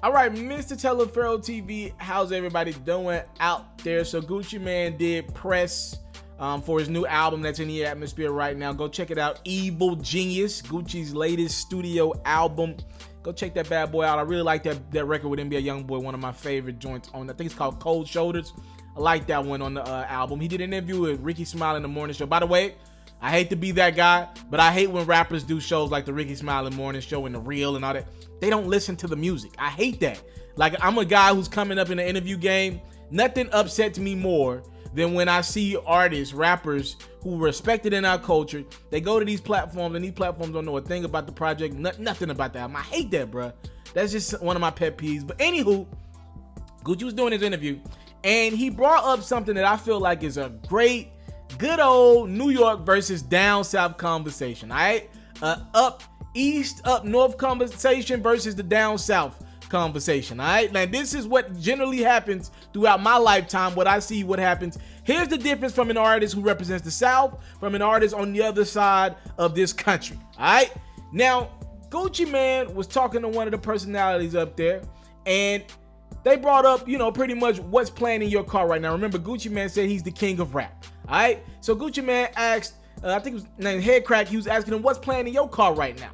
All right, Mr. Taliaferro TV, how's everybody doing out there? So Gucci Mane did press for his new album that's in the atmosphere right now. Go check it out, Evil Genius, Gucci's latest studio album. Go check that bad boy out. I really like that record with NBA Youngboy, one of my favorite joints on, I think it's called Cold Shoulders. I like that one on the album. He did an interview with Ricky Smiley in the morning show. By the way, I hate to be that guy, but I hate when rappers do shows like the Ricky Smiley morning show and The Real and all that. They don't listen to the music. I hate that. Like, I'm a guy who's coming up in the interview game. Nothing upsets me more than when I see artists, rappers who are respected in our culture. They go to these platforms and these platforms don't know a thing about the project, nothing about that. I hate that, bro. That's just one of my pet peeves. But anywho, Gucci was doing his interview and he brought up something that I feel like is a great, good old New York versus down south conversation. All right, up east, up north conversation versus the down south conversation. All right, now this is what generally happens throughout my lifetime. What I see, what happens. Here's the difference from an artist who represents the South from an artist on the other side of this country. All right, now Gucci Mane was talking to one of the personalities up there, and they brought up, pretty much what's playing in your car right now. Remember, Gucci Mane said he's the king of rap. All right, so Gucci Mane asked, I think it was named Head Crack. He was asking him, what's playing in your car right now?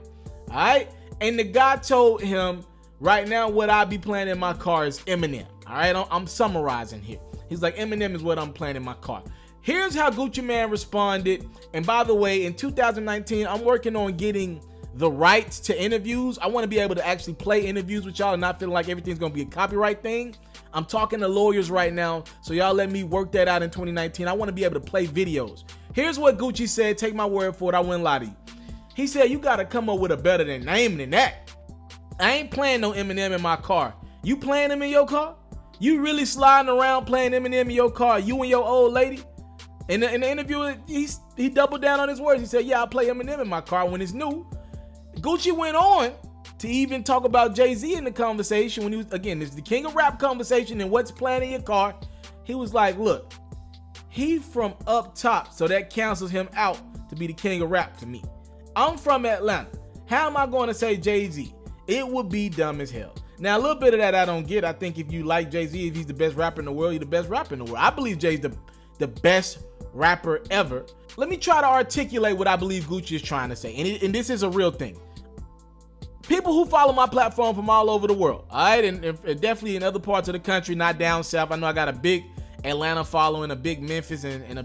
All right, and the guy told him, right now, what I be playing in my car is Eminem. All right, I'm summarizing here. He's like, Eminem is what I'm playing in my car. Here's how Gucci Mane responded. And by the way, in 2019, I'm working on getting the rights to interviews. I want to be able to actually play interviews with y'all and not feeling like everything's going to be a copyright thing. I'm talking to lawyers right now, so y'all let me work that out in 2019. I want to be able to play videos. Here's what Gucci said. Take my word for it. I wouldn't lie to you. He said, you got to come up with a better name than that. I ain't playing no Eminem in my car. You playing him in your car? You really sliding around playing Eminem in your car, you and your old lady? In the interview, he doubled down on his words. He said, yeah, I play Eminem in my car when it's new. Gucci went on to even talk about Jay-Z in the conversation when he was, again, this is the king of rap conversation and what's playing in your car. He was like, look, he from up top, so that cancels him out to be the king of rap to me. I'm from Atlanta. How am I going to say Jay-Z? It would be dumb as hell. Now, a little bit of that I don't get. I think if you like Jay-Z, if he's the best rapper in the world, he's the best rapper in the world. I believe Jay's the best rapper ever. Let me try to articulate what I believe Gucci is trying to say. And this is a real thing. People who follow my platform from all over the world, all right, and definitely in other parts of the country, not down south. I know I got a big Atlanta following, a big Memphis, and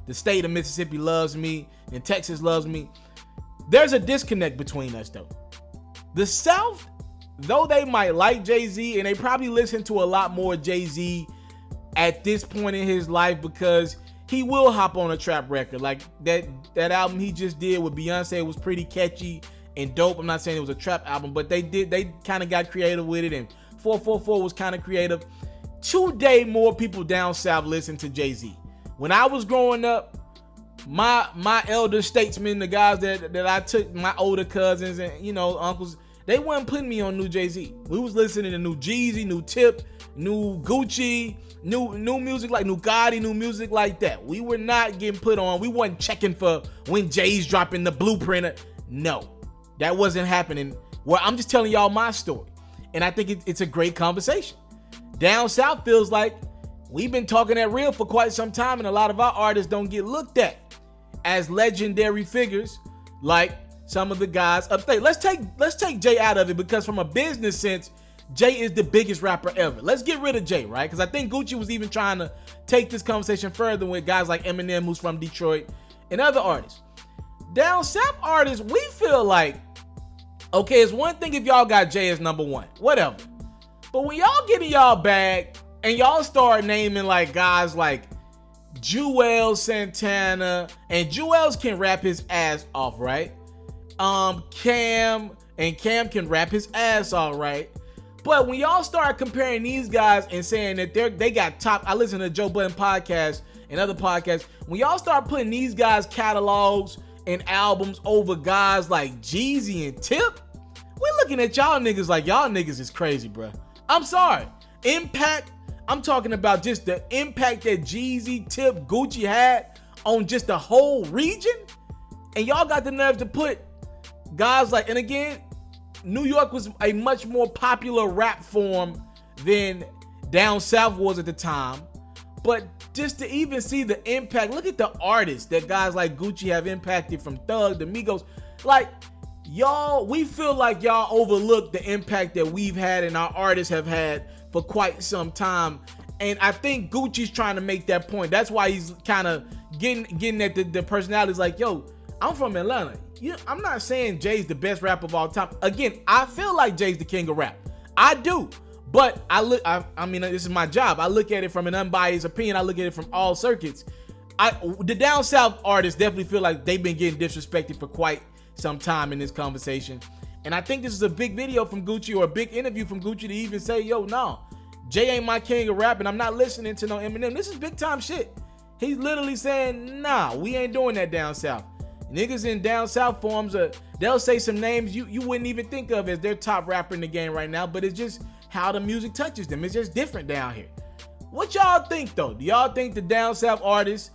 the state of Mississippi loves me, and Texas loves me. There's a disconnect between us, though. The South, though they might like Jay-Z, and they probably listen to a lot more Jay-Z at this point in his life because he will hop on a trap record. Like that album he just did with Beyonce was pretty catchy and dope. I'm not saying it was a trap album, but they kind of got creative with it, and 444 was kind of creative. Today, more people down south listen to Jay-Z. When I was growing up, my elder statesmen, the guys that I took, my older cousins and uncles, they weren't putting me on new Jay-Z. We was listening to new Jeezy, new Tip, new Gucci, new music like new Gotti, new music like that. We were not getting put on. We wasn't checking for when Jay's dropping the blueprint. No, that wasn't happening. Well, I'm just telling y'all my story, and I think it's a great conversation. Down south feels like we've been talking that real for quite some time, and a lot of our artists don't get looked at as legendary figures like some of the guys upstate. Let's take Jay out of it, because from a business sense, Jay is the biggest rapper ever. Let's get rid of Jay, right? Because I think Gucci was even trying to take this conversation further with guys like Eminem, who's from Detroit, and other artists. Down south artists, we feel like, okay, it's one thing if y'all got Jay as number one, whatever. But when y'all get in y'all bag and y'all start naming like guys like Jewel Santana, and Jewel's can rap his ass off, right? Cam can rap his ass off, right? But when y'all start comparing these guys and saying that they got top, I listen to Joe Budden podcast and other podcasts. When y'all start putting these guys' catalogs and albums over guys like Jeezy and Tip, we're looking at y'all niggas like y'all niggas is crazy, bro. I'm sorry. Impact, I'm talking about just the impact that Jeezy, Tip, Gucci had on just the whole region. And y'all got the nerve to put guys like, and again, New York was a much more popular rap form than down south was at the time. But just to even see the impact, look at the artists that guys like Gucci have impacted, from Thug to Migos. Like, y'all, we feel like y'all overlook the impact that we've had and our artists have had for quite some time. And I think Gucci's trying to make that point. That's why he's kind of getting at the personalities. Like, yo, I'm from Atlanta. I'm not saying Jay's the best rapper of all time. Again, I feel like Jay's the king of rap. I do. But I mean, this is my job. I look at it from an unbiased opinion. I look at it from all circuits. The down south artists definitely feel like they've been getting disrespected for quite some time in this conversation. And I think this is a big video from Gucci, or a big interview from Gucci, to even say, yo, no, Jay ain't my king of rap, and I'm not listening to no Eminem. This is big time shit. He's literally saying, nah, we ain't doing that down south. Niggas in down south forums, they'll say some names you wouldn't even think of as their top rapper in the game right now, but it's just how the music touches them. It's just different down here. What y'all think, though? Do y'all think the down south artists,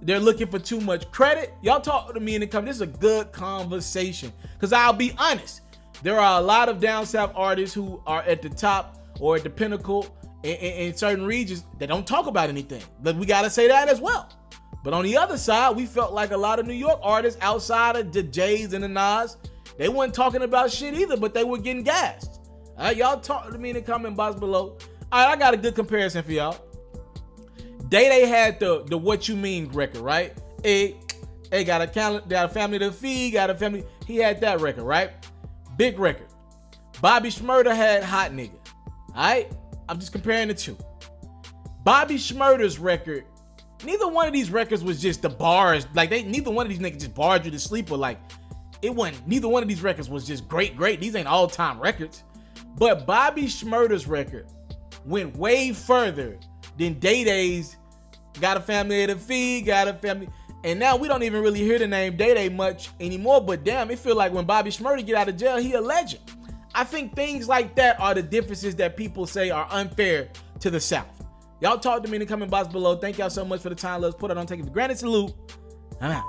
they're looking for too much credit? Y'all talk to me in the comments. This is a good conversation, because I'll be honest, there are a lot of down south artists who are at the top or at the pinnacle in certain regions that don't talk about anything. But we got to say that as well. But on the other side, we felt like a lot of New York artists outside of the Jays and the Nas, they weren't talking about shit either, but they were getting gassed. All right, y'all talk to me in the comment box below. All right, I got a good comparison for y'all. Day had the What You Mean record, right? Hey, got a family to feed, got a family. He had that record, right? Big record. Bobby Shmurda had Hot Nigga. All right, I'm just comparing the two. Bobby Shmurda's record, neither one of these records was just the bars. Like, neither one of these niggas just barred you to sleep, or like, it wasn't. Neither one of these records was just great. These ain't all-time records. But Bobby Shmurda's record went way further than Day-Day's Got a Family to Feed, Got a Family. And now we don't even really hear the name Day-Day much anymore, but damn, it feel like when Bobby Shmurda get out of jail, he a legend. I think things like that are the differences that people say are unfair to the South. Y'all talk to me in the comment box below. Thank y'all so much for the time. Let's put it on. Take it for granted. Salute. I'm out.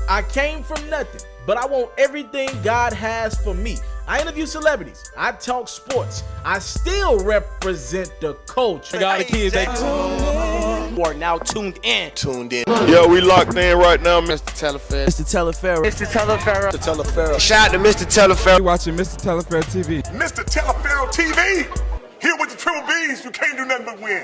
I came from nothing, but I want everything God has for me. I interview celebrities. I talk sports. I still represent the culture. All the kids, they are now tuned in. Yeah, we locked in right now, Mr. TALIAFERRO. Mr. TALIAFERRO. Shout out to Mr. TALIAFERRO. You're watching Mr. TALIAFERRO TV. Mr. TALIAFERRO TV. Here with the triple B's, you can't do nothing but win.